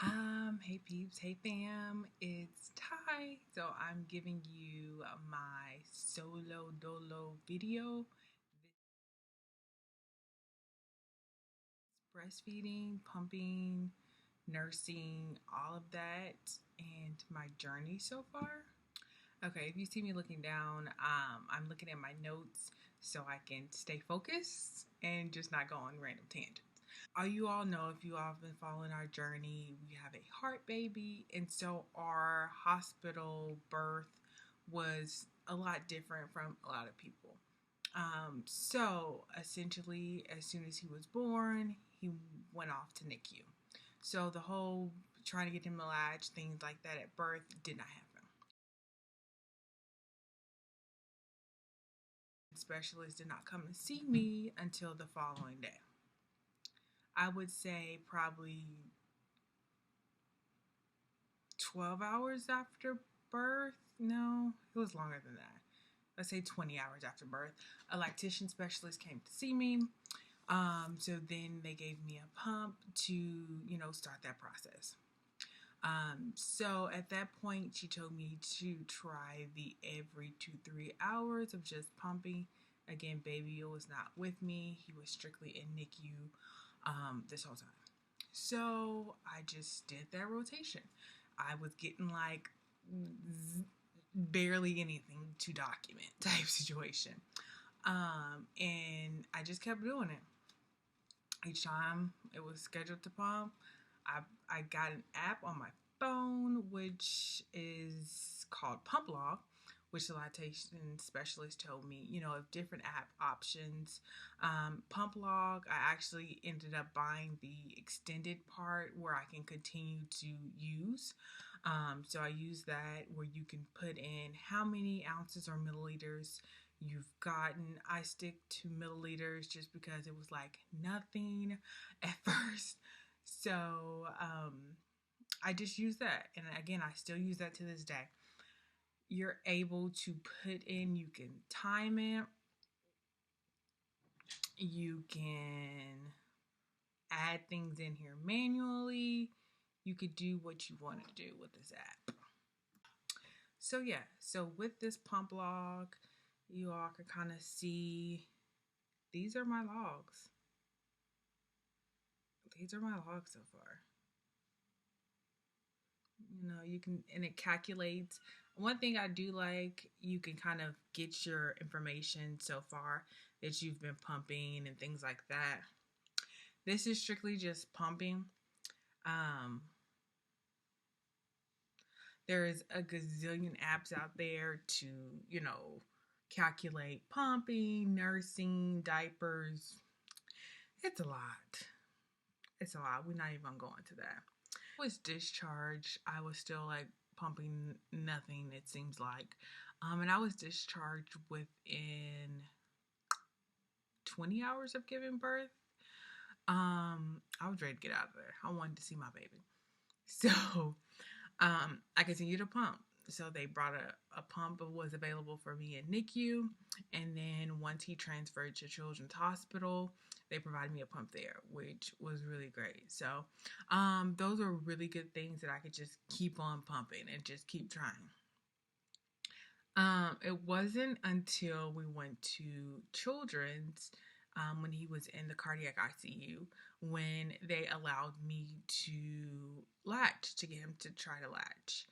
Hey peeps, hey fam, it's Ty. So I'm giving you my solo dolo video. This is breastfeeding, pumping, nursing, all of that, and my journey so far. Okay, if you see me looking down, I'm looking at my notes so I can stay focused and just not go on random tangents. You all know, if you all have been following our journey, we have a heart baby, and so our hospital birth was a lot different from a lot of people. So essentially, as soon as he was born, he went off to NICU. So the whole trying to get him to latch, things like that at birth, did not happen. Specialist did not come to see me until the following day. I would say probably 12 hours after birth. No, it was longer than that. Let's say 20 hours after birth. A lactation specialist came to see me. So then they gave me a pump to, start that process. So at that point, she told me to try the every 2-3 hours of just pumping. Again, baby was not with me. He was strictly in NICU this whole time. So I just did that rotation. I was getting like barely anything to document type situation. And I just kept doing it. Each time it was scheduled to pump, I got an app on my phone, which is called Pump Log, which the lactation specialist told me, of different app options. Pump Log, I actually ended up buying the extended part where I can continue to use. So I use that where you can put in how many ounces or milliliters you've gotten. I stick to milliliters just because it was like nothing at first. So I just use that. And again, I still use that to this day. You're able to put in, you can time it, you can add things in here manually. You could do what you want to do with this app. So yeah, so with this pump log, you all can kind of see these are my logs. These are my logs so far. You can, and it calculates. One thing I do like, you can kind of get your information so far that you've been pumping and things like that. This is strictly just pumping. Um, there is a gazillion apps out there to, calculate pumping, nursing, diapers. It's a lot. It's a lot. We're not even going to that. Was discharged, I was still like pumping nothing, it seems like. And I was discharged within 20 hours of giving birth. I was ready to get out of there. I wanted to see my baby. So I continued to pump. So they brought a pump that was available for me in NICU. And then once he transferred to Children's Hospital, they provided me a pump there, which was really great. So those are really good things that I could just keep on pumping and just keep trying. It wasn't until we went to Children's when he was in the cardiac ICU when they allowed me to latch, to get him to try to latch.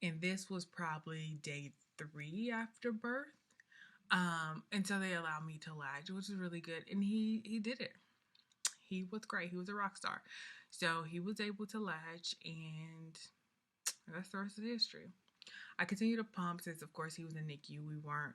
And this was probably day 3 after birth. And so they allowed me to latch, which was really good. And he did it. He was great. He was a rock star. So he was able to latch, and that's the rest of the history. I continued to pump since, of course, he was in NICU. We weren't,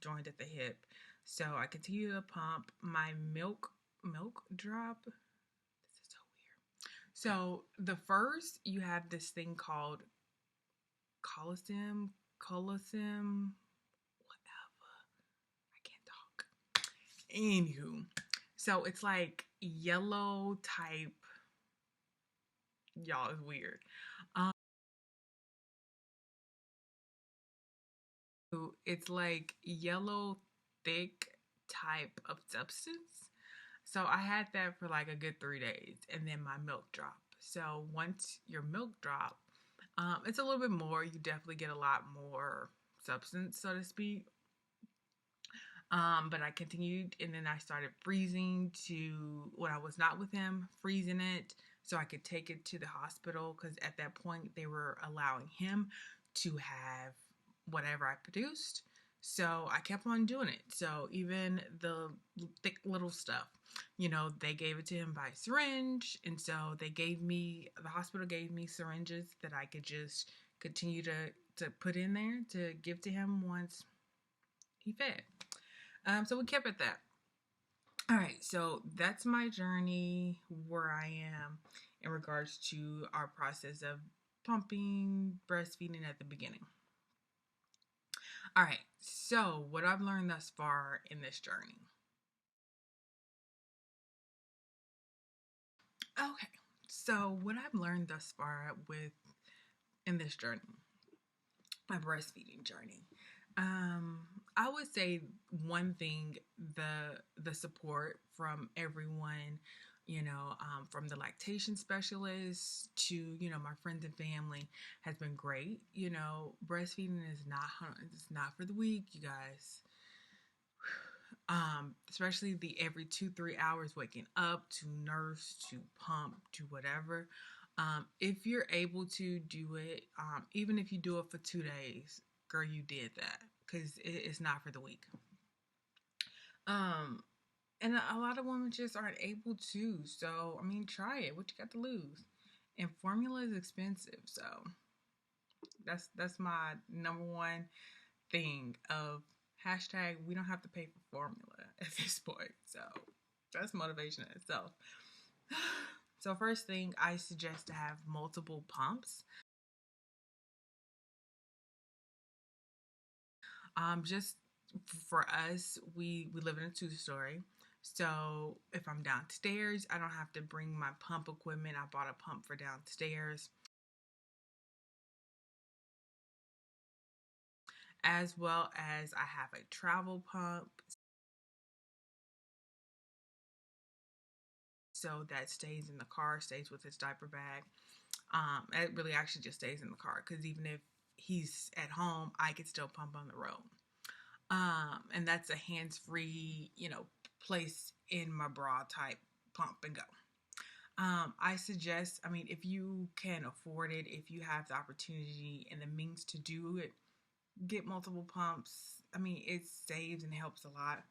joined at the hip. So I continued to pump. My milk drop. This is so weird. So the first, you have this thing called colisim, whatever. I can't talk. Anywho, so it's like yellow type. Y'all, it's weird. It's like yellow thick type of substance. So I had that for like a good 3 days, and then my milk dropped. So once your milk drop, it's a little bit more. You definitely get a lot more substance, so to speak. But I continued, and then I started freezing to when I was not with him, freezing it so I could take it to the hospital because at that point they were allowing him to have whatever I produced. So I kept on doing it. So even the thick little stuff, they gave it to him by syringe. And so the hospital gave me syringes that I could just continue to put in there to give to him once he fed. So we kept it that. All right, so that's my journey where I am in regards to our process of pumping, breastfeeding at the beginning. All right, so what I've learned thus far in this journey. Okay, so what I've learned thus far in this journey, my breastfeeding journey. I would say one thing, the support from everyone, from the lactation specialist to, my friends and family has been great. Breastfeeding it's not for the weak, you guys. Especially the every 2-3 hours waking up to nurse, to pump, to whatever. If you're able to do it, even if you do it for 2 days, girl, you did that because it's not for the weak. And a lot of women just aren't able to. So, I mean, try it. What you got to lose? And formula is expensive. So, that's my number one thing of hashtag we don't have to pay for formula at this point. So, that's motivation in itself. So, first thing, I suggest to have multiple pumps. Just for us, we live in a 2-story. So if I'm downstairs, I don't have to bring my pump equipment. I bought a pump for downstairs. As well as I have a travel pump. So that stays in the car, stays with his diaper bag. It really actually just stays in the car because even if he's at home, I could still pump on the road. And that's a hands-free, place in my bra type pump and go. I suggest, if you can afford it, if you have the opportunity and the means to do it, get multiple pumps. It saves and helps a lot.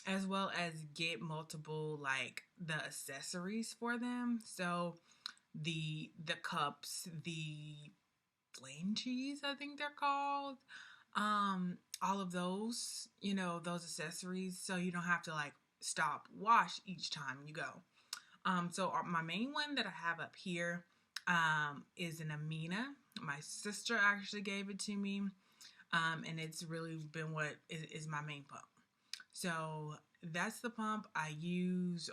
As well as get multiple, like, the accessories for them. So, the cups, the flanges, I think they're called. All of those, those accessories, so you don't have to like stop wash each time you go. So my main one that I have up here is an Amina. My sister actually gave it to me, and it's really been what is my main pump. So that's the pump I use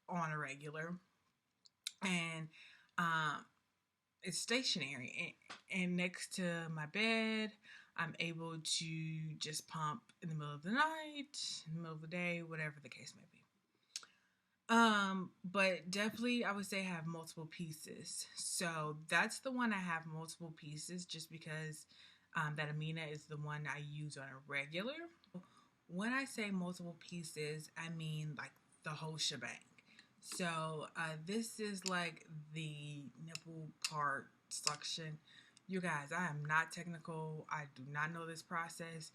on a regular, and it's stationary, and next to my bed, I'm able to just pump in the middle of the night, in the middle of the day, whatever the case may be. But definitely I would say have multiple pieces. So that's the one I have multiple pieces just because that Amina is the one I use on a regular. When I say multiple pieces, I mean like the whole shebang. So this is like the nipple part suction. You guys, I am not technical. I do not know this process,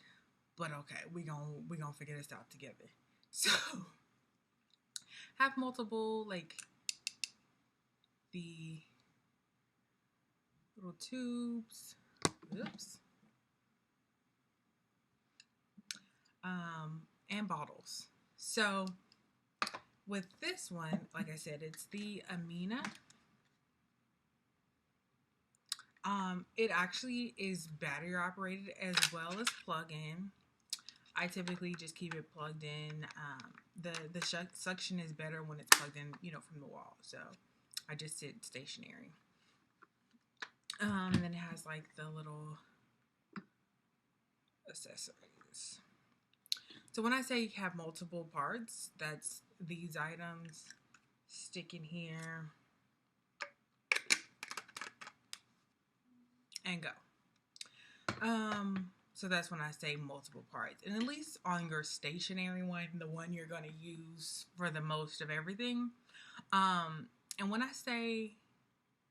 but okay, we gonna figure this out together. So have multiple, like, the little tubes. Oops. And bottles. So with this one, like I said, it's the Amina. It actually is battery operated as well as plug in. I typically just keep it plugged in. The suction is better when it's plugged in, from the wall. So I just sit stationary. And then it has like the little accessories. So when I say you have multiple parts, that's these items, stick in here, and go. So that's when I say multiple parts. And at least on your stationary one, the one you're going to use for the most of everything. And when I say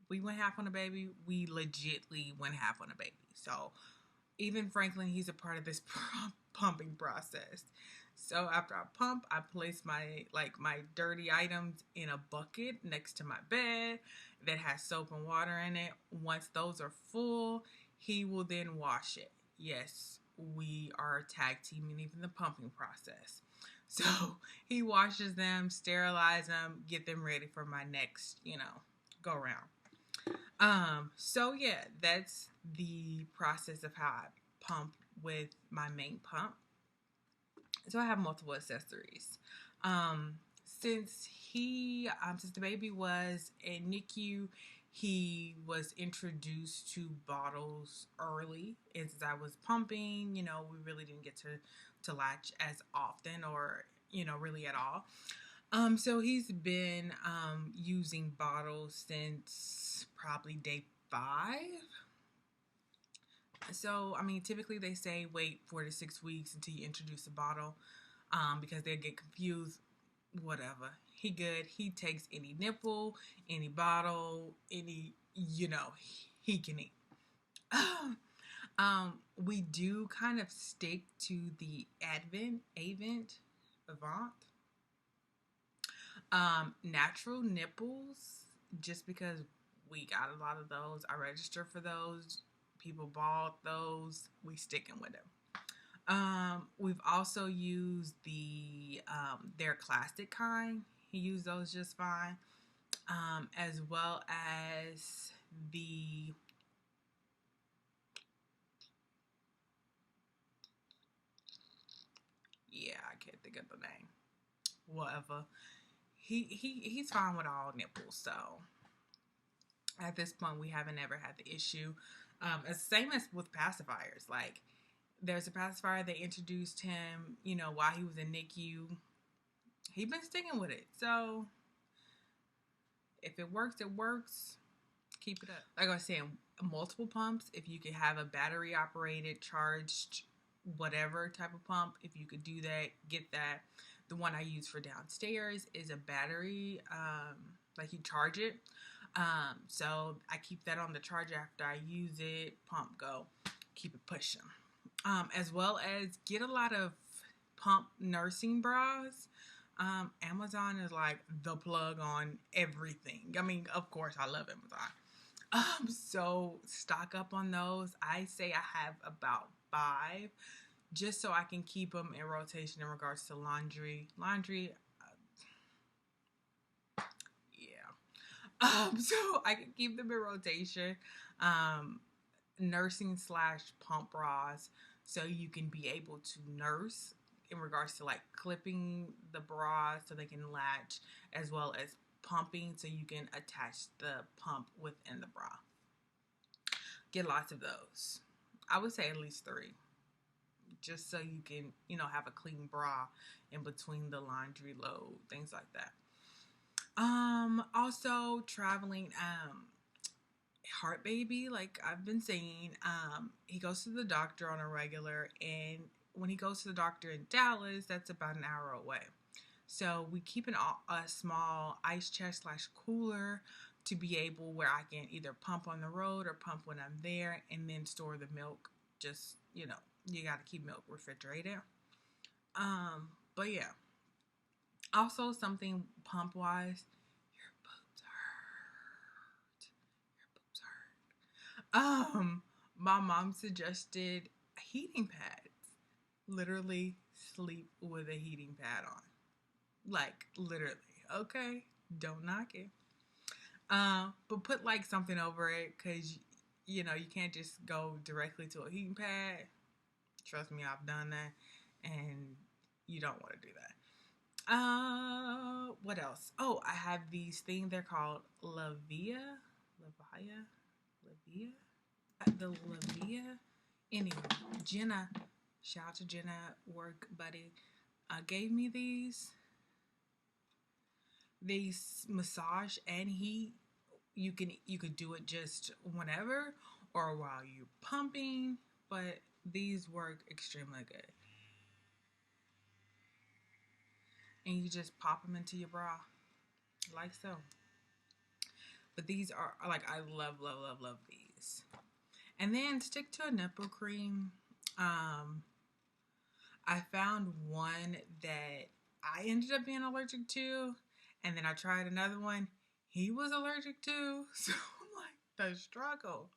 we went half on a baby, we legitly went half on a baby. So even Franklin, he's a part of this pumping process. So after I pump, I place my dirty items in a bucket next to my bed that has soap and water in it. Once those are full, he will then wash it. Yes, we are tag teaming even the pumping process. So he washes them, sterilizes them, get them ready for my next, go around. So yeah, that's the process of how I pump with my main pump. So I have multiple accessories. Since the baby was in NICU, he was introduced to bottles early. And since I was pumping, we really didn't get to latch as often or, really at all. So he's been using bottles since probably day 5. So, typically they say wait 4 to 6 weeks until you introduce a bottle because they'll get confused. Whatever. He good. He takes any nipple, any bottle, any, he can eat. We do kind of stick to the Avant, natural nipples, just because we got a lot of those. I register for those. People bought those. We sticking with them. We've also used their classic kind. He used those just fine. As well as the I can't think of the name. Whatever. He's fine with all nipples. So at this point, we haven't ever had the issue. Same as with pacifiers. Like, there's a pacifier they introduced him, while he was in NICU. He's been sticking with it. So if it works, it works. Keep it up. Like I was saying, multiple pumps. If you could have a battery operated, charged, whatever type of pump, if you could do that, get that. The one I use for downstairs is a battery, like you charge it. So I keep that on the charger after I use it. Pump, go. Keep it pushing. As well as get a lot of pump nursing bras. Amazon is like the plug on everything. Of course, I love Amazon. So stock up on those. I say I have about 5, just so I can keep them in rotation in regards to laundry. So I can keep them in rotation. Nursing / pump bras, so you can be able to nurse in regards to like clipping the bras so they can latch, as well as pumping so you can attach the pump within the bra. Get lots of those. I would say at least 3, just so you can, have a clean bra in between the laundry load, things like that. Also traveling, Heart Baby, like I've been saying, he goes to the doctor on a regular, and when he goes to the doctor in Dallas, that's about an hour away. So we keep a small ice chest / cooler to be able where I can either pump on the road or pump when I'm there, and then store the milk. Just, you got to keep milk refrigerated. But yeah. Also, something pump wise, your boobs hurt. My mom suggested heating pads. Literally sleep with a heating pad on. Like, literally. Okay, don't knock it. But put like something over it, because you can't just go directly to a heating pad. Trust me, I've done that, and you don't want to do that. What else? Oh, I have these things. They're called Lavia. The Lavia. Anyway, Jenna, shout out to Jenna, work buddy, gave me these. They massage and heat. You could do it just whenever or while you're pumping, but these work extremely good. And you just pop them into your bra like so. But these are like, I love, love, love, love these. And then stick to a nipple cream. I found one that I ended up being allergic to, and then I tried another one he was allergic to. So like the struggle.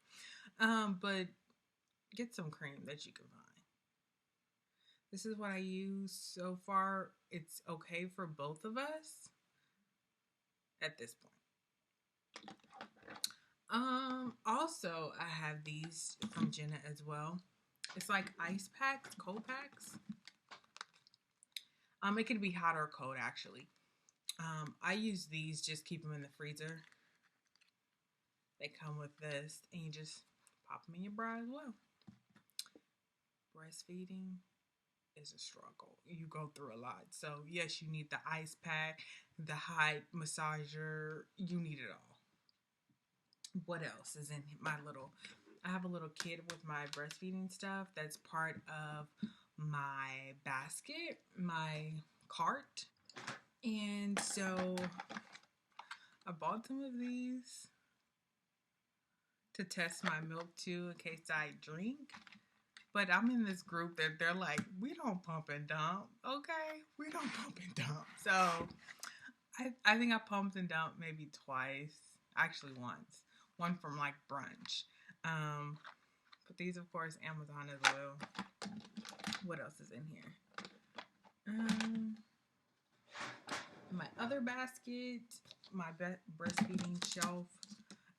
But get some cream that you can find. This is what I use so far. It's okay for both of us at this point. Also I have these from Jenna as well. It's like ice packs, cold packs. It can be hot or cold actually. I use these, just keep them in the freezer. They come with this, and you just pop them in your bra as well. Breastfeeding is a struggle. You go through a lot. So yes, you need the ice pack, the hot massager. You need it all. What else is in my little? I have a little kit with my breastfeeding stuff. That's part of my basket, my cart. And so I bought some of these to test my milk too, in case I drink. But I'm in this group that they're like, we don't pump and dump, okay? We don't pump and dump. So I think I pumped and dumped maybe twice, actually once. One from like brunch. But these, of course, Amazon as well. What else is in here? My other basket, my breastfeeding shelf.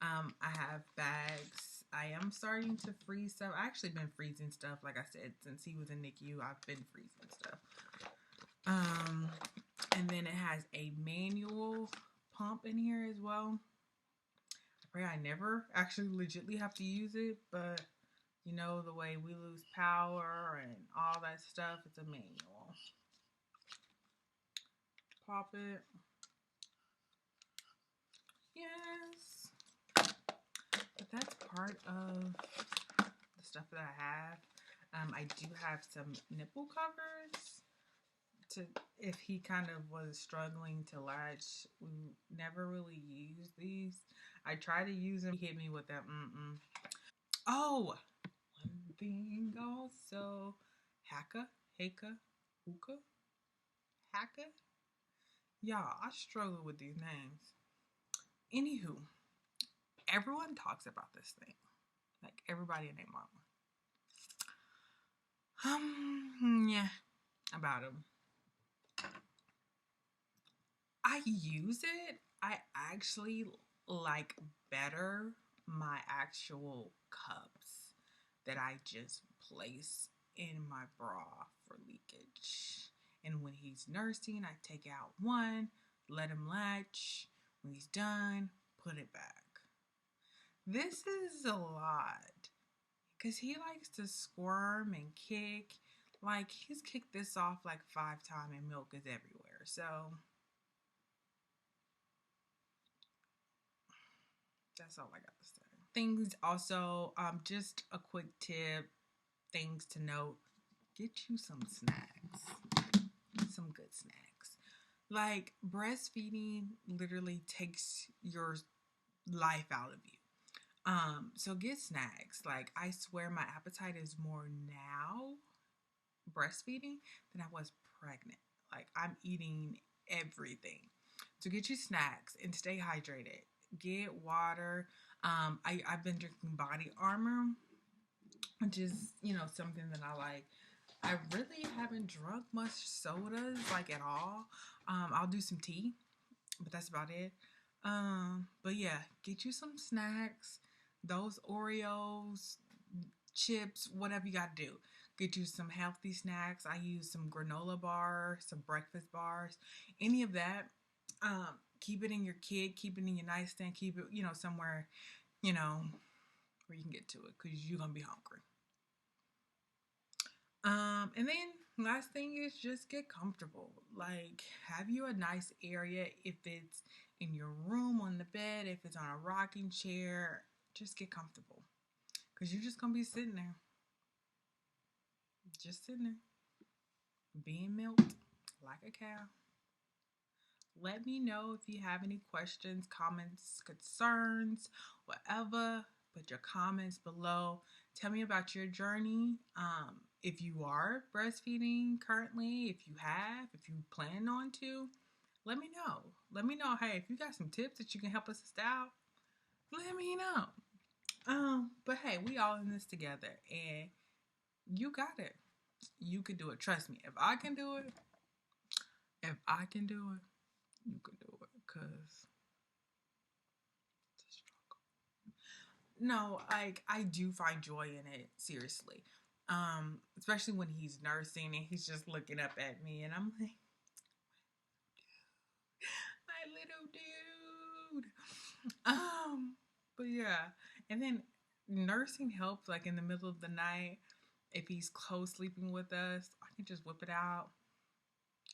I have bags. I am starting to freeze stuff. I actually been freezing stuff, like I said, since he was in NICU. I've been freezing stuff. And then it has a manual pump in here as well. I pray I never actually legitly have to use it, but you know, the way we lose power and all that stuff, it's a manual. Pop it. Yes. But that's part of the stuff that I have. I do have some nipple covers to, if he kind of was struggling to latch. We never really used these. I tried to use them. He hit me with that Oh, one thing also. Haka, Hookah, Haka. Y'all, I struggle with these names. Anywho, everyone talks about this thing. Like everybody and their mama. Yeah, about them. I use it. I actually like better my actual cups that I just place in my bra for leakage. And when he's nursing, I take out one, let him latch. When he's done, put it back. This is a lot because he likes to squirm and kick. Like, he's kicked this off like 5 times and milk is everywhere. So that's all I got to say. Things also, just a quick tip, things to note. Get you some snacks. Some good snacks. Like, breastfeeding literally takes your life out of you. So get snacks. Like, I swear my appetite is more now breastfeeding than I was pregnant. Like, I'm eating everything. So get you snacks and stay hydrated. Get water. I've been drinking Body Armor, which is, you know, something that I like. I really haven't drunk much sodas, like, at all. I'll do some tea, but that's about it. But yeah, get you some snacks. Those Oreos, chips, whatever you gotta do. Get you some healthy snacks. I use some granola bars, some breakfast bars, any of that. Keep it in your kit, keep it in your nightstand, keep it, you know, somewhere, you know, where you can get to it because you're gonna be hungry. And then Last thing is just get comfortable. Like, have you a nice area, if it's in your room on the bed, if it's on a rocking chair, just get comfortable. Because you're just going to be sitting there, just sitting there, being milked like a cow. Let me know if you have any questions, comments, concerns, whatever. Put your comments below. Tell me about your journey. If you are breastfeeding currently, if you have, if you plan on to, let me know. Let me know, hey, if you got some tips that you can help us out, let me know. But hey, we all in this together, and you got it. You can do it. Trust me. If I can do it, you can do it. Cause it's a struggle. No, like I do find joy in it. Seriously. Especially when he's nursing and he's just looking up at me, and I'm like, my little dude. But yeah, and then nursing helps. Like in the middle of the night, if he's co-sleeping with us, I can just whip it out.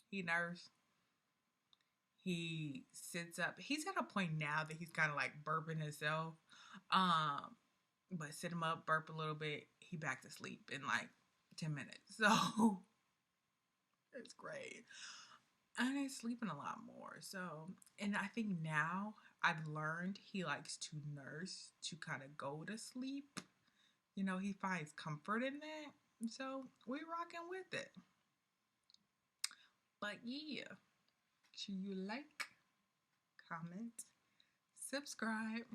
He nurse. He sits up. He's at a point now that he's kind of like burping himself. Um, but sit him up, burp a little bit. He back to sleep in like 10 minutes. So it's great. And he's sleeping a lot more. So, and I think now I've learned he likes to nurse to kind of go to sleep. You know, he finds comfort in that. So we're rocking with it. But yeah, do you like, comment, subscribe?